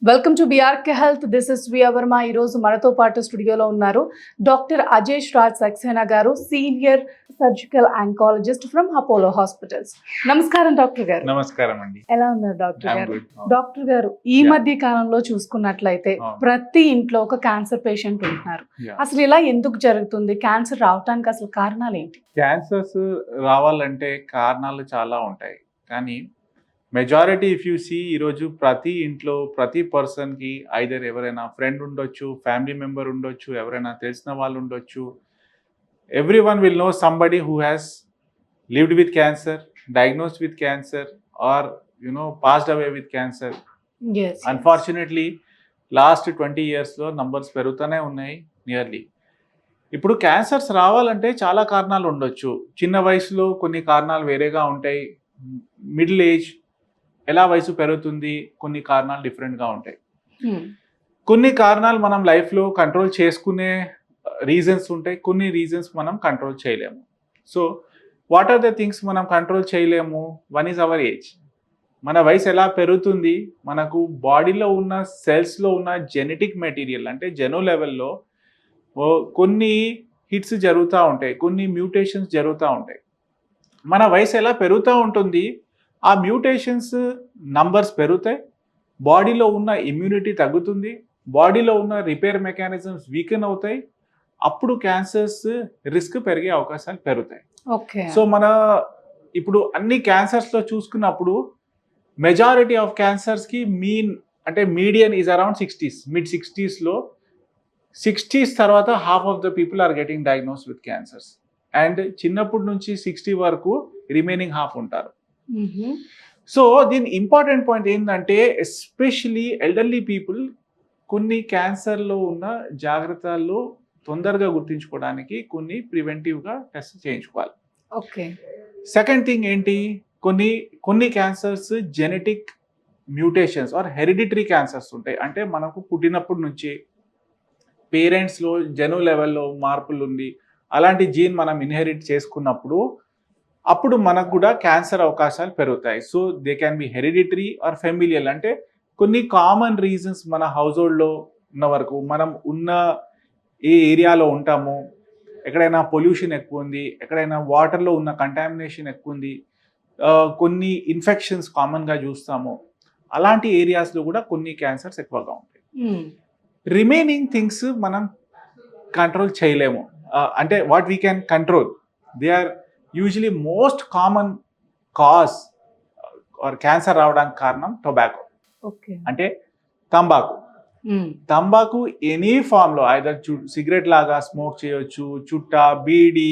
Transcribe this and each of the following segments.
Welcome to BRK health. This is via Varma. ఈరోజు మనతో పాటు స్టూడియోలో ఉన్నారు డాక్టర్ అజేష్ రాజ్ సక్సేనా గారు, senior surgical oncologist from Apollo hospitals. నమస్కారం డాక్టర్ గారు. నమస్కారం అండి. ఎలా ఉన్నారు డాక్టర్ గారు? good. డాక్టర్ గారు, ఈ మధ్య కాలంలో చూసుకున్నట్లయితే ప్రతి ఇంట్లో ఒక క్యాన్సర్ పేషెంట్ ఉంటున్నారు. అసలు ఇలా ఎందుకు జరుగుతుంది? క్యాన్సర్ రావడానికి అసలు కారణాలు ఏంటి? క్యాన్సర్స్ రావాలంటే కారణాలు చాలా ఉంటాయి, కానీ మెజారిటీ ఇఫ్ యూ సీ ఈరోజు ప్రతి ఇంట్లో ప్రతి పర్సన్కి ఐదర్ ఎవరైనా ఫ్రెండ్ ఉండొచ్చు, ఫ్యామిలీ మెంబర్ ఉండొచ్చు, ఎవరైనా తెలిసిన వాళ్ళు ఉండొచ్చు. Everyone will know somebody who has lived with cancer, diagnosed with cancer or passed away with cancer. Unfortunately last 20 yearsలో నంబర్స్ పెరుగుతూనే ఉన్నాయి నియర్లీ. ఇప్పుడు క్యాన్సర్స్ రావాలంటే చాలా కారణాలు ఉండొచ్చు. చిన్న వయసులో కొన్ని కారణాలు వేరేగా ఉంటాయి. మిడిల్ ఏజ్ ఎలా వయసు పెరుగుతుంది, కొన్ని కారణాలు డిఫరెంట్గా ఉంటాయి. కొన్ని కారణాలు మనం లైఫ్లో కంట్రోల్ చేసుకునే రీజన్స్ ఉంటాయి, కొన్ని రీజన్స్ మనం కంట్రోల్ చేయలేము. So what are the things మనం కంట్రోల్ చేయలేము? One is our age. మన వయసు ఎలా పెరుగుతుంది, మనకు బాడీలో ఉన్న సెల్స్లో ఉన్న జెనెటిక్ మెటీరియల్ అంటే జెనో లెవెల్లో కొన్ని హిట్స్ జరుగుతూ ఉంటాయి, కొన్ని మ్యూటేషన్స్ జరుగుతూ ఉంటాయి. మన వయసు ఎలా పెరుగుతూ ఉంటుంది, ఆ మ్యూటేషన్స్ నంబర్స్ పెరుగుతాయి, బాడీలో ఉన్న ఇమ్యూనిటీ తగ్గుతుంది, బాడీలో ఉన్న రిపేర్ మెకానిజమ్స్ వీకెన్ అవుతాయి. అప్పుడు క్యాన్సర్స్ రిస్క్ పెరిగే అవకాశాలు పెరుగుతాయి. సో మన ఇప్పుడు అన్ని క్యాన్సర్స్లో చూసుకున్నప్పుడు మెజారిటీ ఆఫ్ క్యాన్సర్స్కి median is around 60s, mid 60sలో. 60s తర్వాత half of the people are getting diagnose with cancers. And చిన్నప్పటి నుంచి 60 వరకు రిమైనింగ్ హాఫ్ ఉంటారు. సో దీని ఇంపార్టెంట్ పాయింట్ ఏంటంటే, ఎస్పెషలీ ఎల్డర్లీ పీపుల్ కొన్ని క్యాన్సర్లో ఉన్న జాగ్రత్తలు తొందరగా గుర్తించుకోవడానికి కొన్ని ప్రివెంటివ్గా టెస్ట్ చేయించుకోవాలి. సెకండ్ థింగ్ ఏంటి, కొన్ని cancers genetic mutations or hereditary cancers ఉంటాయి. అంటే మనకు పుట్టినప్పటి నుంచి పేరెంట్స్లో జెనో లెవెల్లో మార్పులు ఉంది, అలాంటి జీన్ మనం ఇన్హెరిట్ చేసుకున్నప్పుడు అప్పుడు మనకు కూడా క్యాన్సర్ అవకాశాలు పెరుగుతాయి. So they can be hereditary or familial. అంటే కొన్ని కామన్ రీజన్స్ మన హౌస్ హోల్డ్లో ఉన్న వరకు, మనం ఉన్న ఏ ఏరియాలో ఉంటాము, ఎక్కడైనా పొల్యూషన్ ఎక్కువ ఉంది, ఎక్కడైనా వాటర్లో ఉన్న కంటామినేషన్ ఎక్కువ ఉంది, కొన్ని ఇన్ఫెక్షన్స్ కామన్గా చూస్తాము, అలాంటి ఏరియాస్లో కూడా కొన్ని క్యాన్సర్స్ ఎక్కువగా ఉంటాయి. రిమైనింగ్ థింగ్స్ మనం కంట్రోల్ చేయలేము. అంటే what we can control, they are usually most common cause or cancer రావడానికి కారణం టొబాకో. అంటే తంబాకు ఎనీ ఫామ్లో, ఐదర్ సిగరెట్ లాగా స్మోక్ చేయొచ్చు, చుట్టా, బీడి,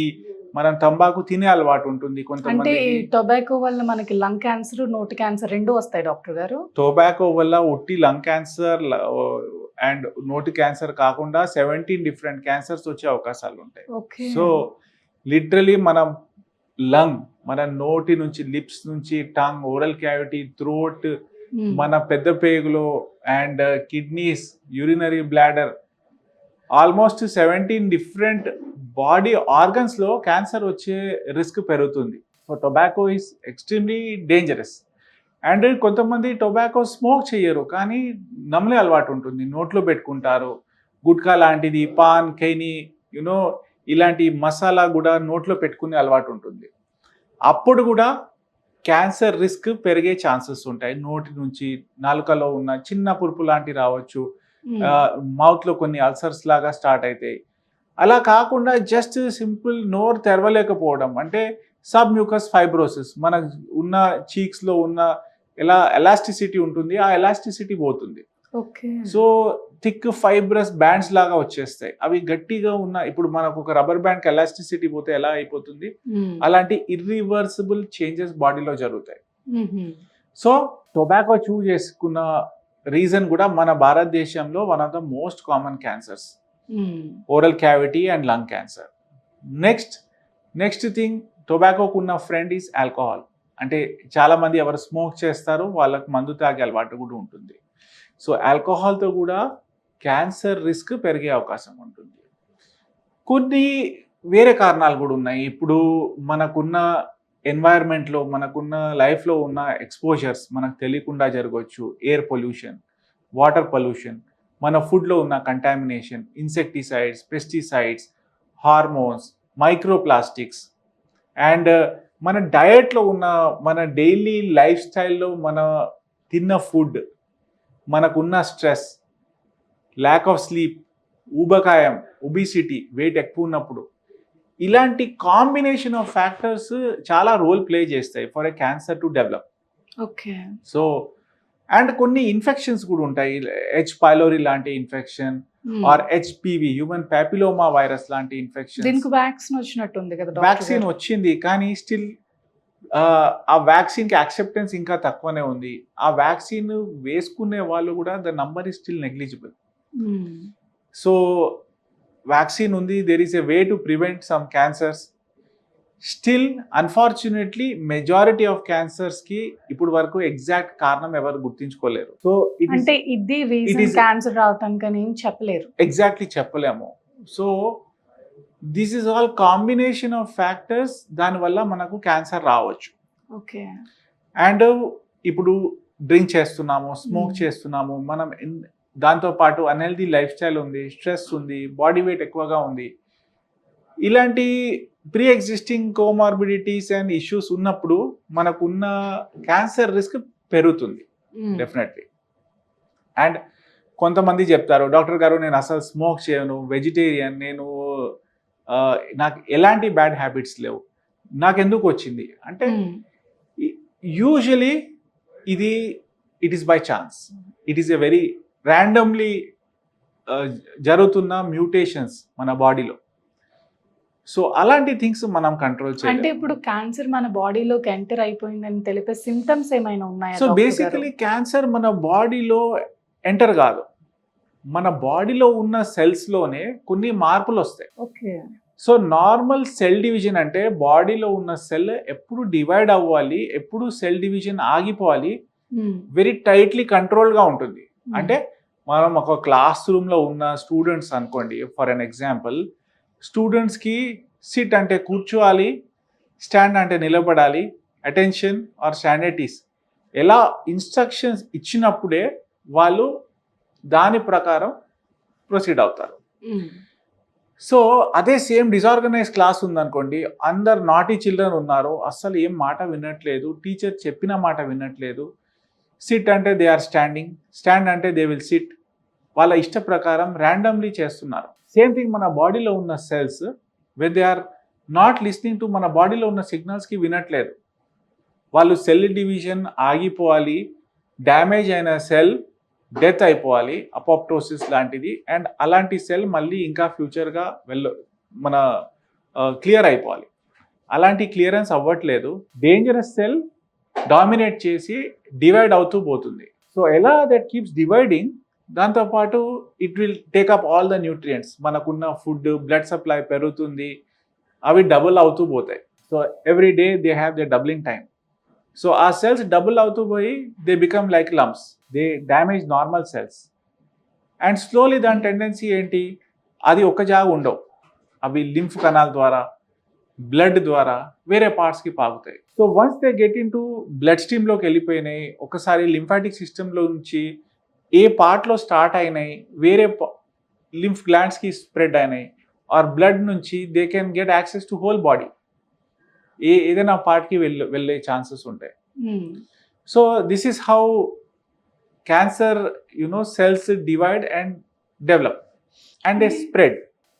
మనం తంబాకు తినే అలవాటు ఉంటుంది కొంతమంది. టొబాకో వల్ల మనకి లంగ్ క్యాన్సర్, నోటి క్యాన్సర్ రెండు వస్తాయి డాక్టర్ గారు. టొబాకో వల్ల ఒట్టి లంగ్ క్యాన్సర్ అండ్ నోటి క్యాన్సర్ కాకుండా 17 డిఫరెంట్ క్యాన్సర్స్ వచ్చే అవకాశాలు ఉంటాయి. సో లిటరలీ మన నోటి నుంచి, లిప్స్ నుంచి, టంగ్, ఓరల్ క్యావిటీ, థ్రోట్, మన పెద్ద పేగులో and kidneys, urinary bladder, almost 17 different body ఆర్గన్స్లో క్యాన్సర్ వచ్చే రిస్క్ పెరుగుతుంది. So tobacco is extremely dangerous. And కొంతమంది టొబాకో స్మోక్ చేయరు, కానీ నమ్మలే అలవాటు ఉంటుంది, నోట్లో పెట్టుకుంటారు. గుట్కా లాంటిది, పాన్, ఖైనీ, ఇలాంటి మసాలా కూడా నోట్లో పెట్టుకునే అలవాటు ఉంటుంది. అప్పుడు కూడా క్యాన్సర్ రిస్క్ పెరిగే ఛాన్సెస్ ఉంటాయి. నోటి నుంచి నాలుకలో ఉన్న చిన్న పురుపు లాంటివి రావచ్చు, మౌత్లో కొన్ని అల్సర్స్ లాగా స్టార్ట్ అవుతాయి. అలా కాకుండా జస్ట్ సింపుల్ నోరు తెరవలేకపోవడం అంటే సబ్ మ్యూకస్ ఫైబ్రోసిస్, మన ఉన్న చీక్స్లో ఉన్న ఎలాస్టిసిటీ ఉంటుంది, ఆ ఎలాస్టిసిటీ పోతుంది. సో థిక్ ఫైబ్రస్ బ్యాండ్స్ లాగా వచ్చేస్తాయి. అవి గట్టిగా ఉన్న, ఇప్పుడు మనకు ఒక రబ్బర్ బ్యాండ్ ఎలాస్టిసిటీ పోతే ఎలా అయిపోతుంది, అలాంటి ఇర్రివర్సిబుల్ చేంజెస్ బాడీలో జరుగుతాయి. సో టొబాకో చూస్ చేసుకున్న రీజన్ కూడా మన భారతదేశంలో one of the most common cancers, oral cavity and lung cancer. Next thing, టొబాకోకు ఉన్న ఫ్రెండ్ ఈజ్ ఆల్కహాల్. అంటే చాలామంది ఎవరు స్మోక్ చేస్తారో వాళ్ళకి మందు తాగే అలవాటు కూడా ఉంటుంది. సో ఆల్కహాల్తో కూడా క్యాన్సర్ రిస్క్ పెరిగే అవకాశం ఉంటుంది. కొన్ని వేరే కారణాలు కూడా ఉన్నాయి. ఇప్పుడు మనకున్న ఎన్వైర్న్మెంట్లో, మనకున్న లైఫ్లో ఉన్న ఎక్స్పోజర్స్ మనకు తెలియకుండా జరగవచ్చు. ఎయిర్ పొల్యూషన్, వాటర్ పొల్యూషన్, మన ఫుడ్లో ఉన్న contamination, insecticides, pesticides, hormones, microplastics and మన డయట్లో ఉన్న మన డైలీ లైఫ్ స్టైల్లో మన తిన్న ఫుడ్, మనకున్న స్ట్రెస్, ల్యాక్ ఆఫ్ స్లీప్, ఊబకాయం, ఒబిసిటీ, వెయిట్ ఎక్కువ ఉన్నప్పుడు ఇలాంటి కాంబినేషన్ ఆఫ్ ఫ్యాక్టర్స్ చాలా రోల్ ప్లే చేస్తాయి for a cancer to develop. Okay. So and కొన్ని ఇన్ఫెక్షన్స్ కూడా ఉంటాయి, హెచ్ పైలోరీ లాంటి infection or HPV, human papilloma virus లాంటి ఇన్ఫెక్షన్. దీనికి వ్యాక్సిన్ వచ్చినట్టుంది కదా డాక్టర్ వ్యాక్సిన్ గారు? వచ్చింది కానీ స్టిల్ ఆ వ్యాక్సిన్కి యాక్సెప్టెన్స్ ఇంకా తక్కువనే ఉంది. ఆ వ్యాక్సిన్ వేసుకునే వాళ్ళు కూడా the number is still negligible. Hmm. So vaccine ఉంది, there is a way to prevent some cancers. Still unfortunately majority of cancers కి ఇప్పుడు వరకు ఎగ్జాక్ట్ కారణం ఎవరు గుర్తించుకోలేరు. సో అంటే ఇది రీజన్ is- క్యాన్సర్ రావటానికి అని ఏం చెప్పలేరు. ఎగ్జాక్ట్లీ చెప్పలేము. So this is all combination of factors, దానివల్ల మనకు క్యాన్సర్ రావచ్చు. ఓకే. అండ్ ఇప్పుడు డ్రింక్ చేస్తున్నాము, స్మోక్ Hmm. చేస్తున్నాము, మనం దాంతోపాటు అన్హెల్దీ లైఫ్ స్టైల్ ఉంది, స్ట్రెస్ ఉంది, బాడీ వెయిట్ ఎక్కువగా ఉంది, ఇలాంటి pre existing comorbidities and issues ఉన్నప్పుడు మనకున్న క్యాన్సర్ రిస్క్ పెరుగుతుంది మ్మ్. డెఫినెట్లీ. అండ్ కొంతమంది చెప్తారు, డాక్టర్ గారు నేను అసలు స్మోక్ చేయను, వెజిటేరియన్, నేను నాకు ఎలాంటి బ్యాడ్ హ్యాబిట్స్ లేవు, నాకెందుకు వచ్చింది అంటే మ్మ్. Usually it is by chance, it is a very randomly జరుగుతున్న మ్యూటేషన్స్ మన బాడీలో. సో అలాంటి థింగ్స్ మనం కంట్రోల్ అంటే చేయాలి. ఇప్పుడు క్యాన్సర్ మన బాడీలోకి ఎంటర్ అయిపోయిందని తెలిపే సిమ్టమ్స్ ఏమైనా ఉన్నాయా సో డాక్టర్ గారు? బేసికలీ క్యాన్సర్ మన బాడీలో ఎంటర్ కాదు, మన బాడీలో ఉన్న సెల్స్లోనే కొన్ని మార్పులు వస్తాయి. Okay. So normal cell division అంటే బాడీలో ఉన్న సెల్ ఎప్పుడు డివైడ్ అవ్వాలి, ఎప్పుడు సెల్ డివిజన్ ఆగిపోవాలి, మ్మ్. వెరీ టైట్లీ కంట్రోల్గా ఉంటుంది. మ్మ్. అంటే మనం ఒక క్లాస్ రూమ్లో ఉన్న స్టూడెంట్స్ అనుకోండి, ఫర్ అన్ ఎగ్జాంపుల్, స్టూడెంట్స్కి సిట్ అంటే కూర్చోవాలి, స్టాండ్ అంటే నిలబడాలి, అటెన్షన్ ఆర్ స్టాండర్టీస్ ఎలా ఇన్స్ట్రక్షన్స్ ఇచ్చినప్పుడే వాళ్ళు దాని ప్రకారం ప్రొసీడ్ అవుతారు. మ్మ్. సో అదే సేమ్ డిజార్గనైజ్ క్లాస్ ఉందనుకోండి, అందరు నాటీ చిల్డ్రన్ ఉన్నారు, అస్సలు ఏం మాట వినట్లేదు, టీచర్ చెప్పిన మాట వినట్లేదు, సిట్ అంటే దే ఆర్ స్టాండింగ్, స్టాండ్ అంటే దే విల్ సిట్, వాళ్ళ ఇష్ట ప్రకారం ర్యాండమ్లీ చేస్తున్నారు. సేమ్ థింగ్ మన బాడీలో ఉన్న cells when they are not listening to మన బాడీలో ఉన్న సిగ్నల్స్కి వినట్లేదు, వాళ్ళు సెల్ డివిజన్ ఆగిపోవాలి, డ్యామేజ్ అయిన సెల్ డెత్ అయిపోవాలి, అపోప్టోసిస్ లాంటిది, అండ్ అలాంటి సెల్ మళ్ళీ ఇంకా ఫ్యూచర్గా మన క్లియర్ అయిపోవాలి. అలాంటి క్లియరెన్స్ అవ్వట్లేదు, డేంజరస్ సెల్ డామినేట్ చేసి డివైడ్ అవుతూ పోతుంది. సో ఎలా దట్ కీప్స్ డివైడింగ్, దాంతోపాటు it will take up all the nutrients, మనకున్న ఫుడ్, బ్లడ్ సప్లై పెరుగుతుంది, అవి డబుల్ అవుతూ పోతాయి. So every day they have the doubling time. So ఆ సెల్స్ డబుల్ అవుతూ పోయి they become like lumps, they damage normal cells. And slowly దాని tendency ఏంటి, అది ఒక జాగా ఉండవు, అవి లింఫ్ కణాల ద్వారా, బ్లడ్ ద్వారా వేరే పార్ట్స్కి పాకుతాయి. So once they get into blood స్ట్రీమ్లోకి వెళ్ళిపోయినాయి, ఒకసారి లింఫాటిక్ సిస్టంలో నుంచి ఏ పార్ట్లో స్టార్ట్ అయినాయి, వేరే లింఫ్ గ్లాండ్స్కి స్ప్రెడ్ అయినాయి, ఆర్ బ్లడ్ నుంచి they can get access to whole body, ఏదైనా పార్ట్కి వెళ్ళే ఛాన్సెస్ ఉంటాయి. మ్మ్. So this is how cancer cells divide and develop and they spread.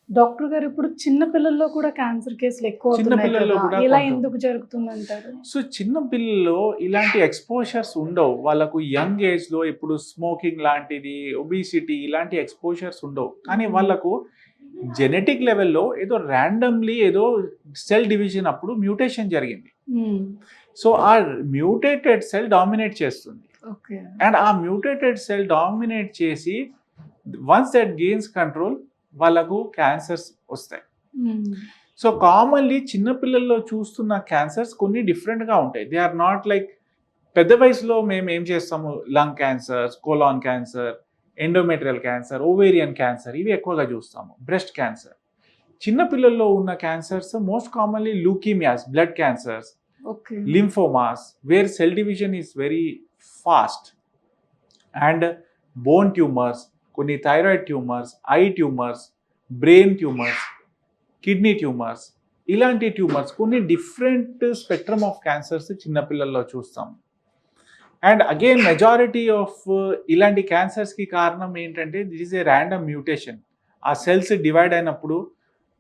Doctor గారు ఇప్పుడు చిన్న పిల్లల్లో కూడా క్యాన్సర్ కేసులు ఎక్కువ చిన్న అవుతున్నాయి పిల్లల్లో కదా, కూడా ఇలా కొంత- ఎందుకు జరుగుతుందంటారు? సో చిన్న పిల్లల్లో ఇలాంటి ఎక్స్పోజర్స్ ఉండవు, వాళ్ళకు యంగ్ ఏజ్లో ఇప్పుడు స్మోకింగ్ లాంటిది, ఒబిసిటీ ఇలాంటి ఎక్స్పోజర్స్ ఉండవు, కానీ వాళ్ళకు జెనెటిక్ లెవెల్లో ఏదో ర్యాండమ్లీ ఏదో సెల్ డివిజన్ అప్పుడు మ్యూటేషన్ జరిగింది. మ్మ్. సో ఆ మ్యూటేటెడ్ సెల్ డామినేట్ చేస్తుంది, ఓకే. అండ్ ఆ మ్యూటేటెడ్ సెల్ డామినేట్ చేసి వన్స్ దట్ గెయిన్స్ కంట్రోల్ వాళ్ళకు క్యాన్సర్స్ వస్తాయి. మ్మ్. సో కామన్లీ చిన్నపిల్లల్లో చూస్తున్న క్యాన్సర్స్ కొన్ని డిఫరెంట్గా ఉంటాయి. దే ఆర్ నాట్ లైక్ పెద్ద వయసులో మేము ఏం చేస్తాము, lung cancer, colon cancer, endometrial cancer, ovarian cancer, ఇవి ఎక్కువగా చూస్తాము, బ్రెస్ట్ క్యాన్సర్. చిన్నపిల్లల్లో ఉన్న cancers most commonly leukaemias, blood cancers, okay. lymphomas, where cell division is very fast and bone tumours, కొన్ని thyroid tumours, eye tumours, brain tumours, kidney tumours, ఇలాంటి tumours కొన్ని different spectrum of cancers చిన్నపిల్లల్లో చూస్తాం. And again majority of ఇలాంటి క్యాన్సర్స్కి కారణం ఏంటంటే this is a random mutation. ఆ cells divide అయినప్పుడు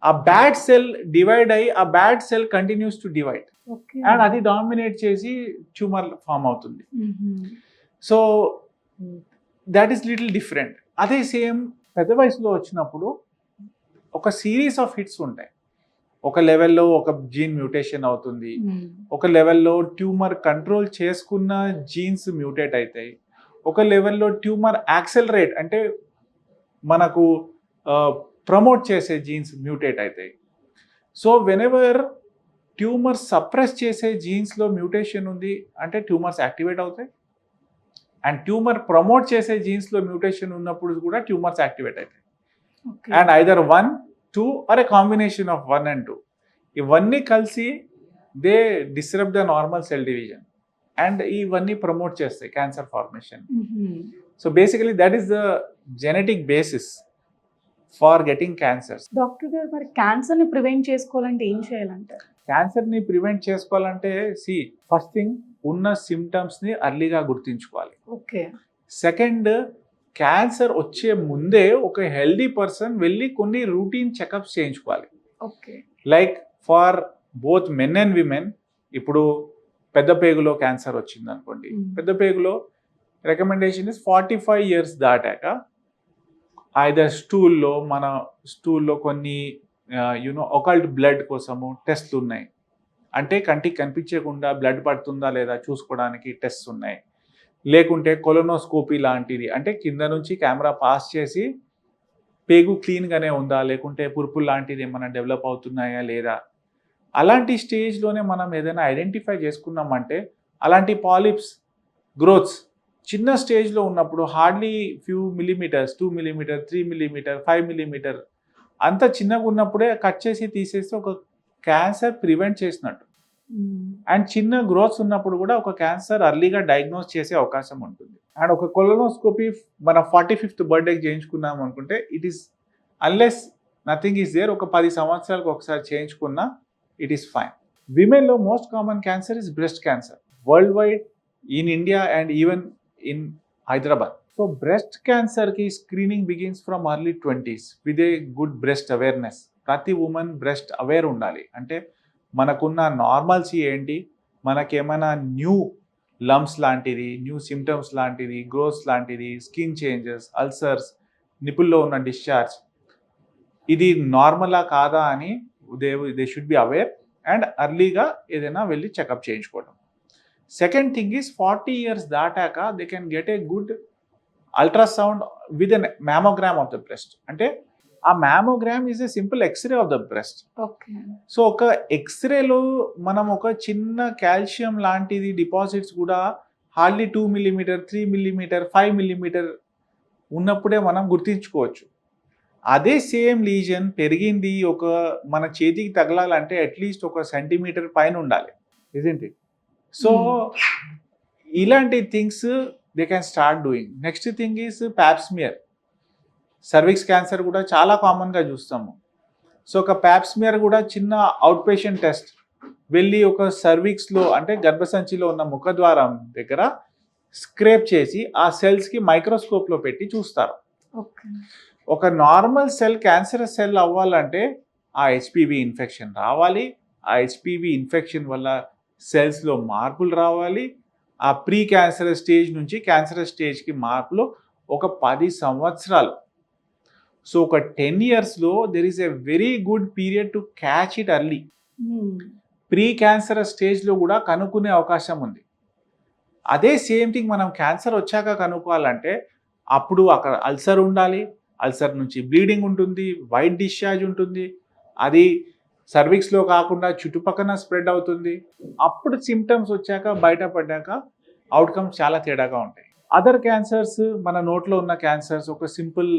ఆ బ్యాడ్ సెల్ డివైడ్ అయ్యి ఆ bad cell continues to divide and అది డామినేట్ చేసి ట్యూమర్ ఫామ్ అవుతుంది. So that is little different. అదే సేమ్ పెద్ద వయసులో వచ్చినప్పుడు ఒక సిరీస్ ఆఫ్ హిట్స్ ఉంటాయి. ఒక లెవెల్లో ఒక జీన్ మ్యూటేషన్ అవుతుంది, ఒక లెవెల్లో ట్యూమర్ కంట్రోల్ చేసుకున్న జీన్స్ మ్యూటేట్ అవుతాయి, ఒక లెవెల్లో ట్యూమర్ యాక్సెలరేట్ అంటే మనకు ప్రమోట్ చేసే జీన్స్ మ్యూటేట్ అవుతాయి. సో వెనెవర్ ట్యూమర్ సప్రెస్ చేసే జీన్స్లో మ్యూటేషన్ ఉంది అంటే ట్యూమర్స్ యాక్టివేట్ అవుతాయి, అండ్ ట్యూమర్ ప్రమోట్ చేసే జీన్స్లో మ్యూటేషన్ ఉన్నప్పుడు కూడా ట్యూమర్స్ యాక్టివేట్ అవుతాయి. And either 1, 2 or a combination of 1 and 2 ఇవన్నీ కలిసి they disturb the normal cell division and ఇవన్నీ ప్రమోట్ చేస్తాయి cancer formation. So basically that is the genetic basis for getting cancers. Doctor గారు మరి cancer ని prevent చేసుకోవాలంటే ఏం చేయాలంటారు? క్యాన్సర్ని ప్రివెంట్ చేసుకోవాలంటే ఫస్ట్ థింగ్ ఉన్న సిమ్టమ్స్ని అర్లీగా గుర్తించుకోవాలి. ఓకే. సెకండ్, క్యాన్సర్ వచ్చే ముందే ఒక హెల్దీ పర్సన్ వెళ్ళి కొన్ని రూటీన్ చెకప్స్ చేయించుకోవాలి. Okay. Like for both men and women. ఇప్పుడు పెద్ద పేగులో క్యాన్సర్ వచ్చింది అనుకోండి, పెద్ద పేగులో రికమెండేషన్ ఇస్ 45 years దాటాక ఐదర్ మన స్టూల్లో కొన్ని ఒకల్ట్ బ్లడ్ కోసము టెస్ట్లు ఉన్నాయి. అంటే కంటికి కనిపించకుండా బ్లడ్ పడుతుందా లేదా చూసుకోవడానికి టెస్ట్ ఉన్నాయి. లేకుంటే కొలనోస్కోపీ లాంటిది, అంటే కింద నుంచి కెమెరా పాస్ చేసి పేగు క్లీన్గానే ఉందా, లేకుంటే పురుపులు లాంటిది ఏమైనా డెవలప్ అవుతున్నాయా లేదా, అలాంటి స్టేజ్లోనే మనం ఏదైనా ఐడెంటిఫై చేసుకున్నామంటే అలాంటి పాలిప్స్ గ్రోత్స్ చిన్న స్టేజ్లో ఉన్నప్పుడు hardly few millimetres, 2 mm, 3 mm, 5 mm అంత చిన్నగా ఉన్నప్పుడే కట్ చేసి తీసేస్తే ఒక క్యాన్సర్ ప్రివెంట్ చేసినట్టు. అండ్ చిన్న గ్రోత్స్ ఉన్నప్పుడు కూడా ఒక క్యాన్సర్ అర్లీగా డయాగ్నోస్ చేసే అవకాశం ఉంటుంది. అండ్ ఒక కొలనోస్కోపీ మన 45th బర్త్డేకి చేయించుకున్నాం అనుకుంటే it is unless nothing is there ఒక 10 సంవత్సరాలకు ఒకసారి చేయించుకున్నా ఇట్ ఈస్ ఫైన్. విమెన్లో most common cancer is breast cancer worldwide, in India and even in Hyderabad. So breast క్యాన్సర్కి screening begins from early 20s with a good breast awareness. ప్రతి woman breast aware ఉండాలి. అంటే మనకున్న normalcy ఏంటి, మనకేమైనా new lumps లాంటిది, new symptoms లాంటిది, growths లాంటిది, స్కిన్ చేంజెస్, అల్సర్స్, నిపుల్లో ఉన్న డిశ్చార్జ్, ఇది నార్మలా కాదా అని they should be aware and అర్లీగా ఏదైనా వెళ్ళి చెకప్ చేయించుకోవడం. సెకండ్ థింగ్ ఈస్ 40 years దాటాక they can get a good ultrasound with an mammogram of the breast. అంటే ఆ mammogram is a simple X ray of the breast. So ఒక ఎక్స్రేలో మనం ఒక చిన్న కాల్షియం లాంటిది డిపాజిట్స్ కూడా హార్డ్లీ 2 mm, 3 mm, 5 mm ఉన్నప్పుడే మనం గుర్తించుకోవచ్చు. అదే సేమ్ లీజన్ పెరిగింది ఒక మన చేతికి తగలాలంటే అట్లీస్ట్ 1 centimeter పైన ఉండాలి, ఇజంట్ ఇట్? సో ఇలాంటి things they can start doing. Next thing is Pap smear. Cervix cancer కూడా చాలా కామన్గా చూస్తాము. సో ఒక ప్యాప్స్మియర్ కూడా చిన్న అవుట్ పేషెంట్ టెస్ట్, వెళ్ళి ఒక సర్విక్స్లో అంటే గర్భసంచిలో ఉన్న ముఖద్వారం దగ్గర స్క్రేప్ చేసి ఆ సెల్స్కి మైక్రోస్కోప్లో పెట్టి చూస్తారు. ఒక నార్మల్ సెల్ క్యాన్సరస్ సెల్ అవ్వాలంటే ఆ హెచ్పివి ఇన్ఫెక్షన్ రావాలి, ఆ హెచ్పివి ఇన్ఫెక్షన్ వల్ల సెల్స్లో మార్పులు రావాలి, ఆ ప్రీ క్యాన్సరస్ స్టేజ్ నుంచి క్యాన్సరస్ స్టేజ్కి మార్పులు ఒక 10 సంవత్సరాలు. సో ఒక 10 yearsలో there is a very good period to catch it early. Pre cancerous స్టేజ్లో కూడా కనుక్కునే అవకాశం ఉంది. అదే సేమ్ థింగ్ మనం క్యాన్సర్ వచ్చాక కనుక్కోవాలంటే అప్పుడు అక్కడ అల్సర్ ఉండాలి, అల్సర్ నుంచి బ్లీడింగ్ ఉంటుంది, వైట్ డిశ్చార్జ్ ఉంటుంది, అది సర్విక్స్లో కాకుండా చుట్టుపక్కల స్ప్రెడ్ అవుతుంది. అప్పుడు సిమ్టమ్స్ వచ్చాక బయటపడ్డాక అవుట్కమ్స్ చాలా తేడాగా ఉంటాయి. అదర్ క్యాన్సర్స్, మన నోట్లో ఉన్న క్యాన్సర్స్ ఒక సింపుల్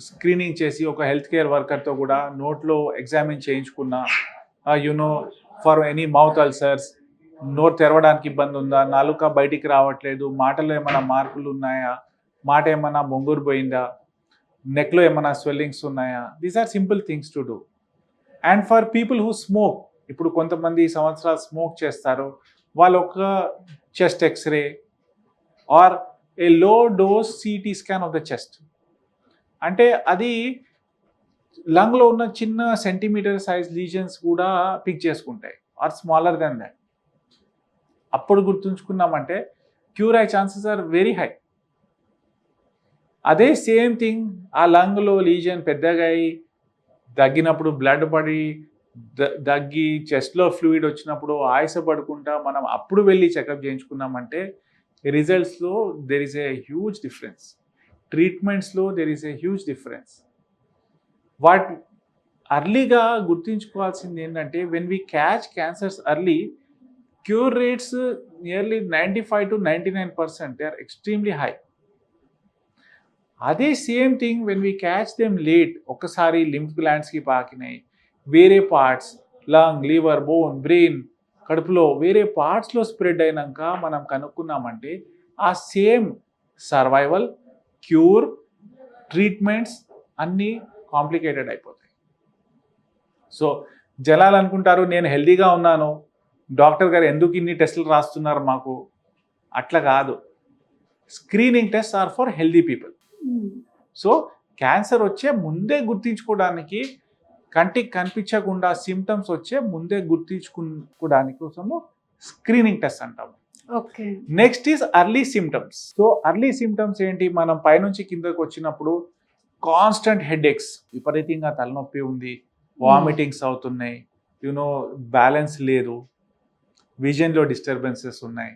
స్క్రీనింగ్ చేసి ఒక హెల్త్ కేర్ వర్కర్తో కూడా నోట్లో ఎగ్జామిన్ చేయించుకున్న ఫర్ ఎనీ మౌత్ అల్సర్స్, నోరు తెరవడానికి ఇబ్బంది ఉందా, నాలుక బయటికి రావట్లేదు, మాటలో ఏమైనా మార్పులు ఉన్నాయా, మాట ఏమన్నా బొంగురు పోయిందా, నెక్లో ఏమైనా స్వెల్లింగ్స్ ఉన్నాయా, these are simple things to do. And for people who smoke, ఇప్పుడు కొంతమంది సంవత్సరాలు స్మోక్ చేస్తారు, వాళ్ళు ఒక chest x ray or a low dose CT scan of the chest, అంటే అది లంగ్లో ఉన్న చిన్న సెంటీమీటర్ సైజ్ లీజన్స్ కూడా పిక్ చేసుకుంటాయి ఆర్ స్మాలర్ దెన్ దాట్. అప్పుడు గుర్తుంచుకున్నామంటే క్యూర్ అయ్యే ఛాన్సెస్ ఆర్ వెరీ హై. అదే సేమ్ థింగ్ ఆ లంగ్లో లీజన్ పెద్దగా అయి దగ్గినప్పుడు బ్లడ్ పడి దగ్గి చెస్ట్లో ఫ్లూయిడ్ వచ్చినప్పుడు ఆయాస పడుకుంటా మనం అప్పుడు వెళ్ళి చెకప్ చేయించుకున్నామంటే రిజల్ట్స్లో there is a huge difference, ట్రీట్మెంట్స్లో there is a huge difference. What అర్లీగా గుర్తుంచుకోవాల్సింది ఏంటంటే when we catch cancers early, cure rates nearly 95 to 99%, they are extremely high. అదే same thing when we catch them late, ఒక్కసారి lymph గ్లాండ్స్కి పాకినాయి, వేరే parts lung, liver, bone, brain, కడుపులో వేరే పార్ట్స్లో స్ప్రెడ్ అయినాక మనం కనుక్కున్నామంటే ఆ సేమ్ సర్వైవల్, క్యూర్, ట్రీట్మెంట్స్ అన్నీ కాంప్లికేటెడ్ అయిపోతాయి. సో జనాలు అనుకుంటారు నేను హెల్తీగా ఉన్నాను, డాక్టర్ గారు ఎందుకు ఇన్ని టెస్టులు రాస్తున్నారు మాకు, అట్లా కాదు. Screening test are for healthy people. So cancer వచ్చే ముందే గుర్తించుకోవడానికి, కంటికి కనిపించకుండా సిమ్టమ్స్ వచ్చే ముందే గుర్తించుకోవడానికి కోసము స్క్రీనింగ్ టెస్ట్ అంటాము. Okay. Next is early symptoms. So early symptoms ఏంటి, మనం పైనుంచి కిందకు వచ్చినప్పుడు కాన్స్టెంట్ హెడేక్స్, విపరీతంగా తలనొప్పి ఉంది, వామిటింగ్స్ అవుతున్నాయి, యూనో బ్యాలెన్స్ లేదు, విజన్లో డిస్టర్బెన్సెస్ ఉన్నాయి,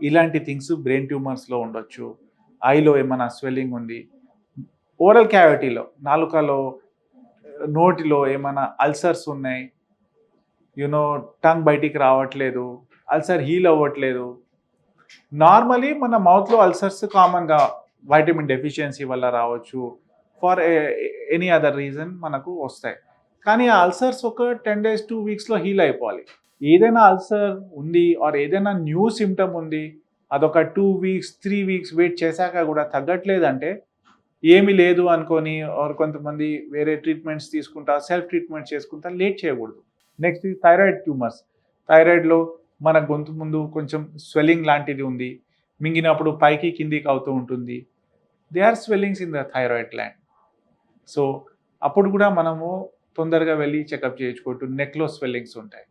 ఇలాంటి థింగ్స్ బ్రెయిన్ ట్యూమర్స్లో ఉండొచ్చు, ఐలో ఏమైనా స్వెల్లింగ్ ఉంది, ఓరల్ క్యావిటీలో నాలుకలో నోటిలో ఏమైనా అల్సర్స్ ఉన్నాయి, యూనో టంగ్ బయటికి రావట్లేదు, అల్సర్ హీల్ అవ్వట్లేదు. నార్మలీ మన మౌత్లో అల్సర్స్ కామన్గా వైటమిన్ డెఫిషియన్సీ వల్ల రావచ్చు, ఫర్ ఎనీ అదర్ రీజన్ మనకు వస్తాయి. కానీ ఆ అల్సర్స్ ఒక 10 days 2 weeksలో హీల్ అయిపోవాలి. ఏదైనా అల్సర్ ఉంది ఆర్ ఏదైనా న్యూ సిమ్టమ్ ఉంది, అదొక 2 weeks 3 weeks వెయిట్ చేశాక కూడా తగ్గట్లేదంటే ఏమీ లేదు అనుకొని ఆర్ కొంతమంది వేరే ట్రీట్మెంట్స్ తీసుకుంటా, సెల్ఫ్ ట్రీట్మెంట్ చేసుకుంటా, లేట్ చేయకూడదు. Next thyroid tumours. థైరాయిడ్లో మన గొంతు ముందు కొంచెం స్వెల్లింగ్ లాంటిది ఉంది, మింగినప్పుడు పైకి కిందికి అవుతూ ఉంటుంది, they are swellings in the thyroid gland. So అప్పుడు కూడా మనము తొందరగా వెళ్ళి చెకప్ చేయించుకుంటూ నెక్లో స్వెల్లింగ్స్ ఉంటాయి.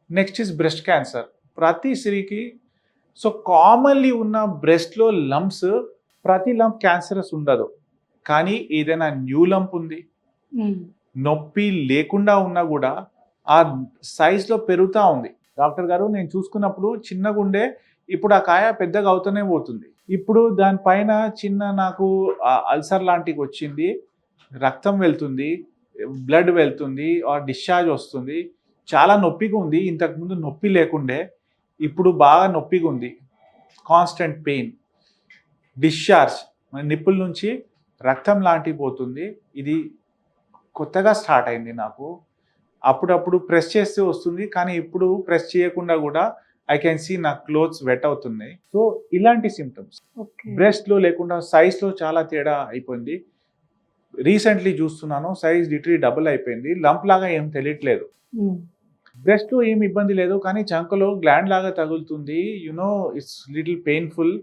Next is breast cancer. ప్రతి స్త్రీకి సో కామన్లీ ఉన్న బ్రెస్ట్లో లంప్స్, ప్రతి లంప్ క్యాన్సరస్ ఉండదు, కానీ ఏదైనా న్యూ లంప్ ఉంది, నొప్పి లేకుండా ఉన్నా కూడా ఆ సైజ్లో పెరుగుతూ ఉంది. డాక్టర్ గారు నేను చూసుకున్నప్పుడు చిన్నగా ఉండే, ఇప్పుడు ఆ కాయ పెద్దగా అవుతూనే పోతుంది, ఇప్పుడు దానిపైన చిన్న నాకు అల్సర్ లాంటివి వచ్చింది, రక్తం వెళ్తుంది, బ్లడ్ వెళ్తుంది ఆర్ డిశ్చార్జ్ వస్తుంది, చాలా నొప్పిగా ఉంది, ఇంతకుముందు నొప్పి లేకుండే ఇప్పుడు బాగా నొప్పిగా ఉంది, కాన్స్టెంట్ పెయిన్, డిశ్చార్జ్ నిప్పుల నుంచి రక్తం లాంటివి పోతుంది, ఇది కొత్తగా స్టార్ట్ అయింది నాకు, అప్పుడప్పుడు ప్రెస్ చేస్తే వస్తుంది, కానీ ఇప్పుడు ప్రెస్ చేయకుండా కూడా ఐ కెన్ సీ నా క్లోత్స్ వెట్ అవుతున్నాయి. సో ఇలాంటి సిమ్టమ్స్ బ్రెస్ట్లో లేకుండా సైజ్లో చాలా తేడా అయిపోయింది. రీసెంట్లీ చూస్తున్నాను, సైజ్ లిటరీ డబుల్ అయిపోయింది, లంప్ లాగా ఏం తెలియట్లేదు. బ్రెస్ట్లో ఏం ఇబ్బంది లేదు, కానీ చంకలో గ్లాండ్ లాగా తగులుతుంది, యునో ఇట్స్ లిటిల్ పెయిన్ఫుల్,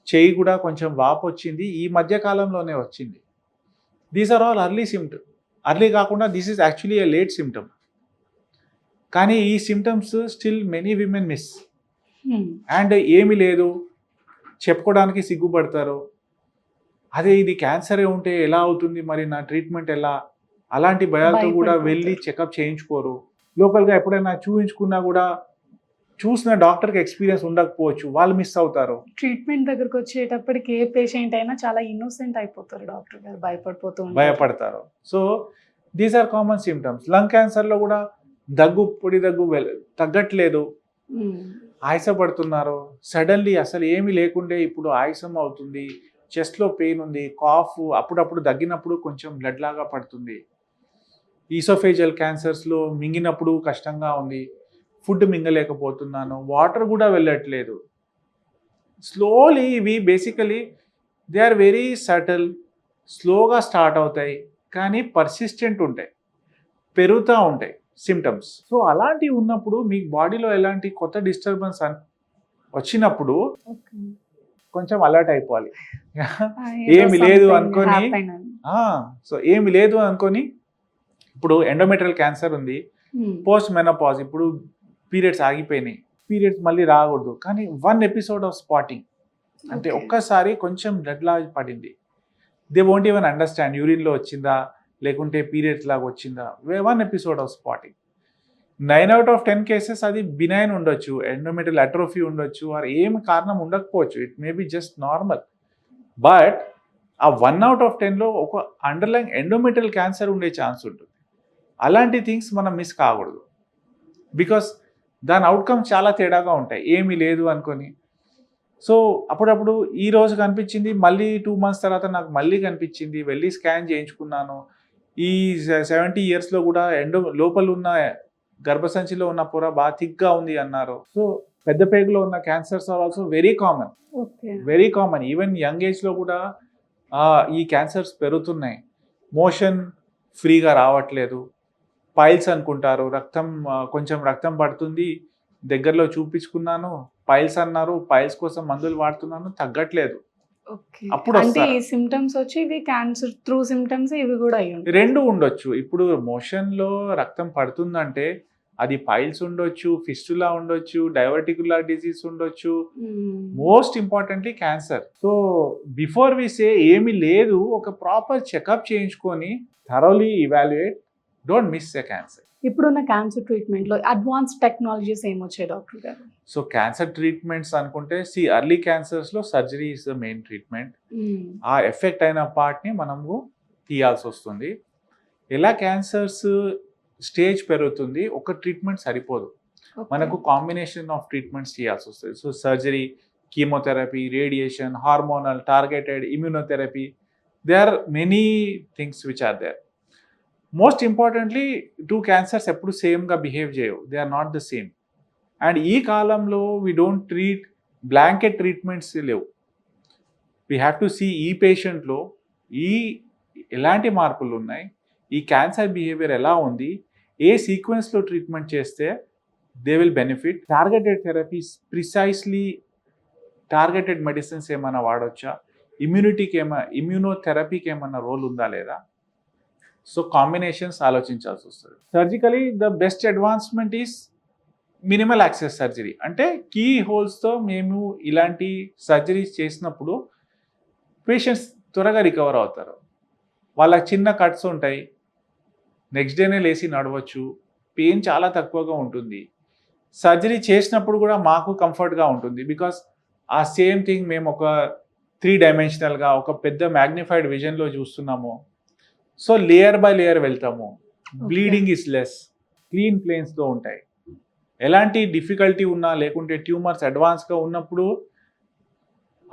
చెయ్యి కూడా కొంచెం వాపు వచ్చింది, ఈ మధ్య కాలంలోనే వచ్చింది. These are all early symptom. అర్లీ కాకుండా this is actually a late symptom, కానీ ఈ symptoms still many women miss. And ఏమీ లేదు చెప్పుకోవడానికి సిగ్గుపడతారు, అదే ఇది క్యాన్సరే ఉంటే ఎలా అవుతుంది మరి నా ట్రీట్మెంట్ ఎలా, అలాంటి భయాలతో కూడా వెళ్ళి చెకప్ చేయించుకోరు. లోకల్గా ఎప్పుడైనా చూపించుకున్నా కూడా చూసిన డాక్టర్కి ఎక్స్పీరియన్స్ ఉండకపోవచ్చు, వాళ్ళు మిస్ అవుతారు. ట్రీట్మెంట్ దగ్గరకు వచ్చేటప్పటికి ఏ పేషెంట్ అయినా చాలా ఇన్నోసెంట్ అయిపోతారు, డాక్టర్ గారు భయపడతారు. So these are common symptoms. Lung క్యాన్సర్లో కూడా పొడి దగ్గు తగ్గట్లేదు, ఆయాసపడుతున్నారు, సడన్లీ అసలు ఏమీ లేకుండే ఇప్పుడు ఆయాసం అవుతుంది, చెస్ట్లో పెయిన్ ఉంది, కాఫ్, అప్పుడప్పుడు దగ్గినప్పుడు కొంచెం బ్లడ్ లాగా పడుతుంది. ఈసోఫేజియల్ క్యాన్సర్స్లో మింగినప్పుడు కష్టంగా ఉంది, ఫుడ్ మింగలేకపోతున్నాను, వాటర్ కూడా వెళ్ళట్లేదు. స్లోలీ ఇవి basically they are very subtle, స్లోగా స్టార్ట్ అవుతాయి, కానీ పర్సిస్టెంట్ ఉంటాయి, పెరుగుతూ ఉంటాయి సిమ్టమ్స్. సో అలాంటివి ఉన్నప్పుడు మీ బాడీలో ఎలాంటి కొత్త డిస్టర్బెన్స్ వచ్చినప్పుడు కొంచెం అలర్ట్ అయిపోవాలి. ఏమి లేదు అనుకొని సో ఏమి లేదు అనుకొని, ఇప్పుడు ఎండోమెట్రియల్ క్యాన్సర్ ఉంది, పోస్ట్ మెనోపాజ్, ఇప్పుడు పీరియడ్స్ ఆగిపోయినాయి, పీరియడ్స్ మళ్ళీ రాకూడదు, కానీ 1 ఎపిసోడ్ ఆఫ్ స్పాటింగ్ అంటే ఒక్కసారి కొంచెం బ్లడ్ లాగా పడింది, దే వోంట్ ఈవెన్ అండర్స్టాండ్ యూరిన్లో వచ్చిందా లేకుంటే పీరియడ్స్ లాగా వచ్చిందా, 1 episode of spotting. 9 out of 10 cases అది బినైన్ ఉండొచ్చు, ఎండోమెట్రియల్ అట్రోఫీ ఉండొచ్చు, ఆర్ ఏమి కారణం ఉండకపోవచ్చు, it may be just normal. But ఆ 1 out of 10లో ఒక అండర్లైన్ ఎండోమెట్రియల్ క్యాన్సర్ ఉండే ఛాన్స్ ఉంటుంది. అలాంటి థింగ్స్ మనం మిస్ కాకూడదు, బికాస్ దాని అవుట్కమ్ చాలా తేడాగా ఉంటాయి, ఏమీ లేదు అనుకొని. సో అప్పుడప్పుడు ఈ రోజు కనిపించింది, మళ్ళీ 2 months తర్వాత నాకు మళ్ళీ కనిపించింది, వెళ్ళి స్కాన్ చేయించుకున్నాను, ఈ 70 yearsలో కూడా లోపల ఉన్న గర్భసంచిలో ఉన్న పొర బాగా థిక్గా ఉంది అన్నారు. సో పెద్ద పేగులో ఉన్న cancers are also very common, even young ఏజ్లో కూడా ఈ క్యాన్సర్స్ పెరుగుతున్నాయి. మోషన్ ఫ్రీగా రావట్లేదు, పైల్స్ అనుకుంటారు, కొంచెం రక్తం పడుతుంది, దగ్గరలో చూపించుకున్నాను, పైల్స్ అన్నారు, పైల్స్ కోసం మందులు వాడుతున్నాను, తగ్గట్లేదు. అప్పుడు అంటే ఈ సిమ్టమ్స్ వచ్చి ఇవి క్యాన్సర్ త్రూ సిమ్టమ్స్ ఇవి కూడా అయ్యి రెండు ఉండొచ్చు. ఇప్పుడు మోషన్లో రక్తం పడుతుందంటే అది పైల్స్ ఉండొచ్చు, ఫిస్టులా ఉండొచ్చు, డైవర్టికులర్ డిజీజ్ ఉండొచ్చు, most importantly cancer. So before we say ఏమీ లేదు, ఒక ప్రాపర్ చెకప్ చేయించుకొని thoroughly evaluate, don't miss a cancer. ఇప్పుడున్న క్యాన్సర్ ట్రీట్మెంట్లో అడ్వాన్స్ టెక్నాలజీస్ ఏమొచ్చాయి డాక్టర్ గారు? సో క్యాన్సర్ ట్రీట్మెంట్స్ అనుకుంటే ఎర్లీ క్యాన్సర్స్లో surgery is the main treatment. ఆ ఎఫెక్ట్ అయిన పార్ట్ని మనము తీయాల్సి వస్తుంది. ఎలా క్యాన్సర్స్ స్టేజ్ పెరుగుతుంది, ఒక ట్రీట్మెంట్ సరిపోదు, మనకు కాంబినేషన్ ఆఫ్ ట్రీట్మెంట్స్ చేయాల్సి వస్తుంది. So surgery, chemotherapy, radiation, hormonal, targeted immunotherapy, they are many things which are there. Most importantly 2 cancers ఎప్పుడు సేమ్గా బిహేవ్ చేయవు, they are not the same. And ఈ కాలంలో we don't treat blanket treatments లేవు. We have to see ఈ పేషెంట్లో ఎలాంటి మార్పులు ఉన్నాయి, ఈ క్యాన్సర్ బిహేవియర్ ఎలా ఉంది, ఏ సీక్వెన్స్లో ట్రీట్మెంట్ చేస్తే they will benefit. Targeted therapies, precisely targeted medicines ఏమైనా వాడొచ్చా, ఇమ్యూనోథెరపీకి ఏమైనా రోల్ ఉందా లేదా, సో కాంబినేషన్స్ ఆలోచించాల్సి వస్తుంది. Surgically the best advancement is minimal access surgery. అంటే కీ హోల్స్తో మేము ఇలాంటి సర్జరీస్ చేసినప్పుడు పేషెంట్స్ త్వరగా రికవర్ అవుతారు. వాళ్ళకి చిన్న కట్స్ ఉంటాయి, నెక్స్ట్ డేనే లేచి నడవచ్చు, పెయిన్ చాలా తక్కువగా ఉంటుంది. సర్జరీ చేసినప్పుడు కూడా మాకు కంఫర్ట్గా ఉంటుంది, బికాస్ ఆ సేమ్ థింగ్ మేము ఒక 3 dimensionalగా ఒక పెద్ద మ్యాగ్నిఫైడ్ విజన్లో చూస్తున్నాము. సో లేయర్ బై లేయర్ వెళ్తాము, బ్లీడింగ్ ఇస్ లెస్, క్లీన్ ప్లేన్స్తో ఉంటాయి. ఎలాంటి డిఫికల్టీ ఉన్నా లేకుంటే ట్యూమర్స్ అడ్వాన్స్గా ఉన్నప్పుడు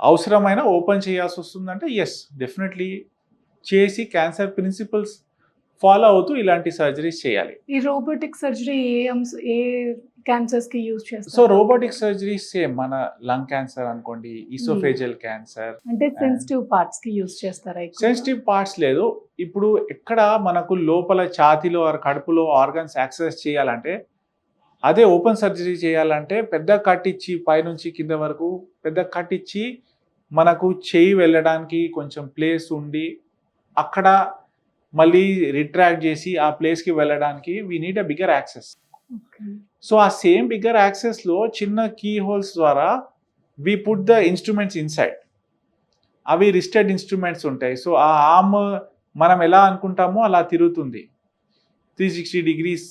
అవసరమైన ఓపెన్ చేయాల్సి వస్తుందంటే ఎస్, డెఫినెట్లీ చేసి క్యాన్సర్ ప్రిన్సిపల్స్ ఫాలో అవుతూ ఇలాంటి సర్జరీస్ చేయాలి. ఈ రోబోటిక్ సర్జరీ ఏ క్యాన్సర్స్ కి యూజ్ చేస్తారు? సో రోబోటిక్ సర్జరీస్ సేమ్, మన లంగ్ క్యాన్సర్ అనుకోండి, ఈసోఫేజియల్ క్యాన్సర్, అంటే సెన్సిటివ్ పార్ట్స్ కి యూజ్ చేస్తారా? సెన్సిటివ్ పార్ట్స్ లేదు. ఇప్పుడు ఎక్కడ మనకు లోపల ఛాతీలో కడుపులో ఆర్గన్స్ యాక్సెస్ చేయాలంటే, అదే ఓపెన్ సర్జరీ చేయాలంటే పెద్ద కట్ ఇచ్చి పైనుంచి కింద వరకు పెద్ద కట్ ఇచ్చి మనకు చేయి వెళ్ళడానికి కొంచెం ప్లేస్ ఉండి, అక్కడ మళ్ళీ రిట్రాక్ట్ చేసి ఆ ప్లేస్కి వెళ్ళడానికి we need a bigger access. So ఆ సేమ్ బిగ్గర్ యాక్సెస్లో చిన్న కీ హోల్స్ ద్వారా we put the instruments inside. అవి రిస్టెడ్ ఇన్స్ట్రుమెంట్స్ ఉంటాయి. సో ఆ ఆర్మ్ మనం ఎలా అనుకుంటామో అలా తిరుగుతుంది, 360 degrees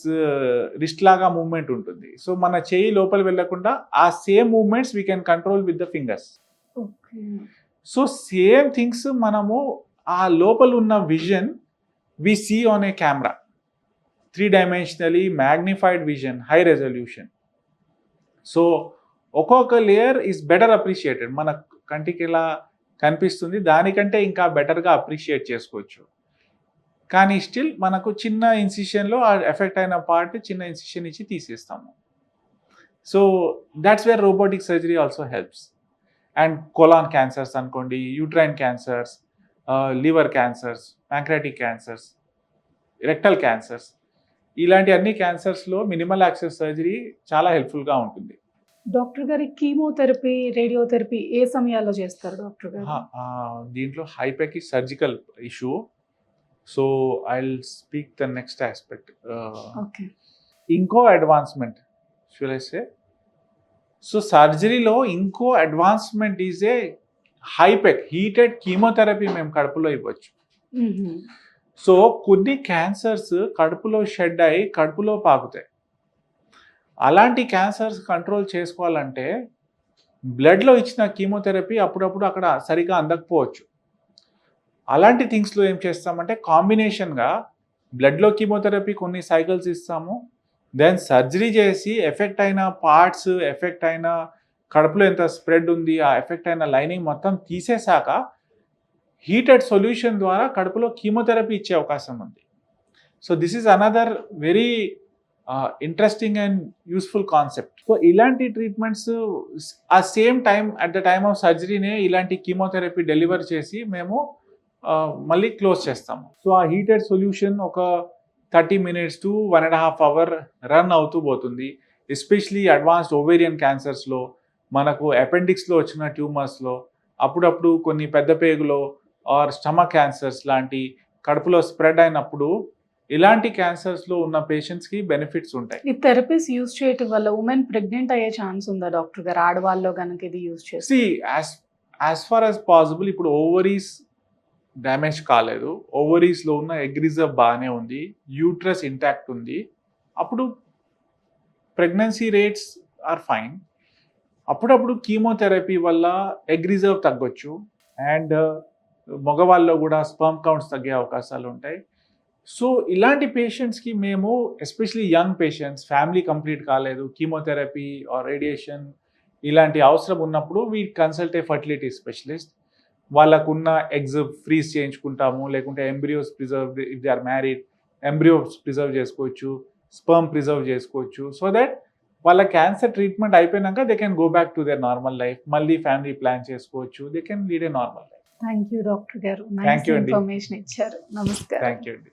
రిస్ట్ లాగా మూవ్మెంట్ ఉంటుంది. సో మన చేయి లోపల వెళ్ళకుండా ఆ same movements we can control with the fingers. So same things మనము ఆ లోపల ఉన్న vision we see on a camera, 3 dimensionally magnified vision, high resolution. So ఒక్కొక్క లేయర్ ఈజ్ బెటర్ అప్రిషియేటెడ్. మన కంటికి ఎలా కనిపిస్తుంది దానికంటే ఇంకా బెటర్గా అప్రిషియేట్ చేసుకోవచ్చు. కానీ స్టిల్ మనకు చిన్న ఇన్సిషన్లో ఆ ఎఫెక్ట్ అయిన పార్ట్ చిన్న ఇన్సిషన్ ఇచ్చి తీసేస్తాము. So that's where robotic surgery also helps. And colon cancers అనుకోండి, uterine cancers, liver cancers, pancreatic cancers, rectal cancers, ఇలాంటి అన్ని క్యాన్సర్స్లో మినిమల్ యాక్సెస్ సర్జరీ చాలా హెల్ప్ఫుల్గా ఉంటుంది. డాక్టర్ గారి కీమోథెరపీ, రేడియోథెరపీ ఏ సమయాల్లో చేస్తారు డాక్టర్ గారు? దీంట్లో హైపెక్ ఈ surgical issue. So I will speak the next aspect. Okay. ఇంకో advancement should I say, so సర్జరీలో ఇంకో అడ్వాన్స్మెంట్ ఈజ్ ఏ హైపెక్ హీటెడ్ కీమోథెరపీ మేము కడుపులో ఇవ్వచ్చు. సో కొన్ని క్యాన్సర్స్ కడుపులో షెడ్ అయ్యి కడుపులో పాకుతాయి. అలాంటి క్యాన్సర్స్ కంట్రోల్ చేసుకోవాలంటే బ్లడ్లో ఇచ్చిన కీమోథెరపీ అప్పుడప్పుడు అక్కడ సరిగా అందకపోవచ్చు. అలాంటి థింగ్స్లో ఏం చేస్తామంటే కాంబినేషన్గా బ్లడ్లో కీమోథెరపీ కొన్ని సైకిల్స్ ఇస్తాము, దెన్ సర్జరీ చేసి ఎఫెక్ట్ అయిన పార్ట్స్, ఎఫెక్ట్ అయిన కడుపులో ఎంత స్ప్రెడ్ ఉంది, ఆ ఎఫెక్ట్ అయిన లైనింగ్ మొత్తం తీసేశాక హీటెడ్ సొల్యూషన్ ద్వారా కడుపులో కీమోథెరపీ ఇచ్చే అవకాశం ఉంది. So this is another very interesting and useful concept. So ఇలాంటి ట్రీట్మెంట్స్ ఆ same time at the time of సర్జరీనే ఇలాంటి కీమోథెరపీ డెలివర్ చేసి మేము మళ్ళీ క్లోజ్ చేస్తాము. సో ఆ హీటెడ్ సొల్యూషన్ ఒక 30 minutes to 1.5 hours రన్ అవుతూ పోతుంది. ఎస్పెషలీ అడ్వాన్స్డ్ ఓవేరియన్ క్యాన్సర్స్లో, మనకు అపెండిక్స్లో వచ్చిన ట్యూమర్స్లో, అప్పుడప్పుడు కొన్ని పెద్ద పేగులో ఆర్ స్టమక్ క్యాన్సర్స్ లాంటి కడుపులో స్ప్రెడ్ అయినప్పుడు ఇలాంటి క్యాన్సర్స్లో ఉన్న పేషెంట్స్కి బెనిఫిట్స్ ఉంటాయి. ఈ థెరపీస్ యూజ్ చేయటం వల్ల ఉమెన్ ప్రెగ్నెంట్ అయ్యే ఛాన్స్ ఉందా డాక్టర్ గారు, ఆడవాళ్ళలో కనుక ఇది యూజ్ చేస్తే? See as far as possible ఇప్పుడు ఓవరీస్ డ్యామేజ్ కాలేదు, ఓవరీస్లో ఉన్న ఎగ్ రిజర్వ్ బాగానే ఉంది, యూట్రస్ ఇంటాక్ట్ ఉంది, అప్పుడు ప్రెగ్నెన్సీ రేట్స్ ఆర్ ఫైన్. అప్పుడప్పుడు కీమోథెరపీ వల్ల ఎగ్ రిజర్వ్ తగ్గొచ్చు అండ్ మగవాళ్ళలో కూడా స్పర్మ్ కౌంట్స్ తగ్గే అవకాశాలు ఉంటాయి. సో ఇలాంటి పేషెంట్స్కి మేము especially young patients, family complete కాలేదు, కీమోథెరపీ ఆర్ రేడియేషన్ ఇలాంటి అవసరం ఉన్నప్పుడు we consult a fertility specialist. వాళ్ళకున్న ఎగ్స్ ఫ్రీజ్ చేయించుకుంటాము, లేకుంటే embryos preserve, if they are married embryos preserve చేసుకోవచ్చు, స్పర్మ్ ప్రిజర్వ్ చేసుకోవచ్చు. సో దట్ వాళ్ళ క్యాన్సర్ ట్రీట్మెంట్ అయిపోయినాక they can go back to their normal life, మళ్ళీ ఫ్యామిలీ ప్లాన్ చేసుకోవచ్చు, they can lead a normal life. Thank you doctor గారు, Thank you అండి. Information ఇచ్చారు. నమస్కారం. థ్యాంక్ యూ అండి.